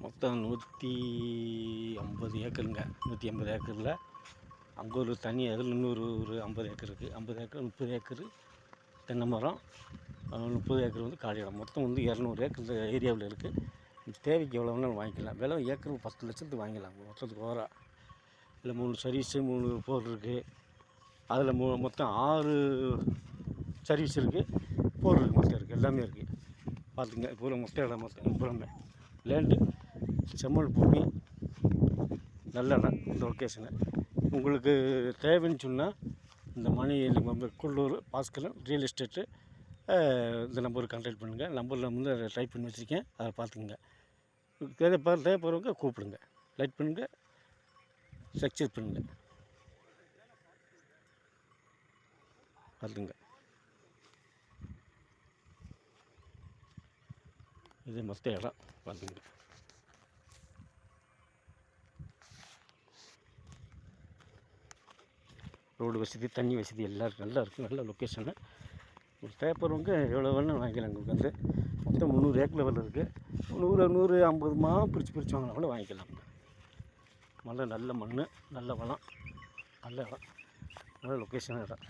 மொத்தம் 150 ஏக்கருங்க. 150 ஏக்கரில் அங்கே ஒரு தனி அதில் இன்னொரு ஒரு 50 ஏக்கர் இருக்குது. 50 ஏக்கர் 30 ஏக்கரு தென்னை மரம், 30 ஏக்கர் வந்து காலி இடம். மொத்தம் வந்து 200 ஏக்கர் இந்த ஏரியாவில் இருக்குது. தேவைக்கு எவ்வளோ வேணாலும் வாங்கிக்கலாம். விலை ஏக்கர் 10 லட்சத்துக்கு வாங்கிக்கலாம் மொத்தத்துக்கு ஓவராக. இல்லை 3 சர்வீஸு 3 போர் இருக்குது. அதில் மொத்தம் 6 சர்வீஸ் இருக்குது, போர் இருக்குது, மொத்தம் இருக்குது, எல்லாமே இருக்குது. பார்த்துங்க பூரா மொத்த இடம் மொத்தம் பூராமே லேண்டு, செம்மண் பூமி, நல்ல இடம். இந்த லொக்கேஷனு உங்களுக்கு தேவைன்னு சொன்னால் இந்த மணி குள்ளூர் பாஸ்கரன் ரியல் எஸ்டேட்டு இந்த நம்பருக்கு கான்டாக்ட் பண்ணுங்கள். நம்பரில் வந்து அதை டைப் பண்ணி வச்சுருக்கேன், அதை பார்த்துக்குங்க. தேவைப்படுறவங்க கூப்பிடுங்க, லைக் பண்ணுங்கள், சக்ஸஸ் பண்ணுங்கள். பார்த்துங்க, இது மொத்த இடம் பார்த்துங்க. ரோடு வசதி, தண்ணி வசதி எல்லாம் இருக்குது, நல்லா இருக்குது, நல்ல லொக்கேஷனு. ஒரு தேவைப்படுறவங்க எவ்வளோ வேணும் வாங்கிக்கலாம். உங்களுக்கு வந்து மொத்தம் 300 ஏக்கர் லெவலில் இருக்குது. 150 பிரித்து வாங்கினா கூட வாங்கிக்கலாம். நல்ல மண், நல்ல வளம், நல்ல இடம், நல்ல லொக்கேஷனாக இடம்.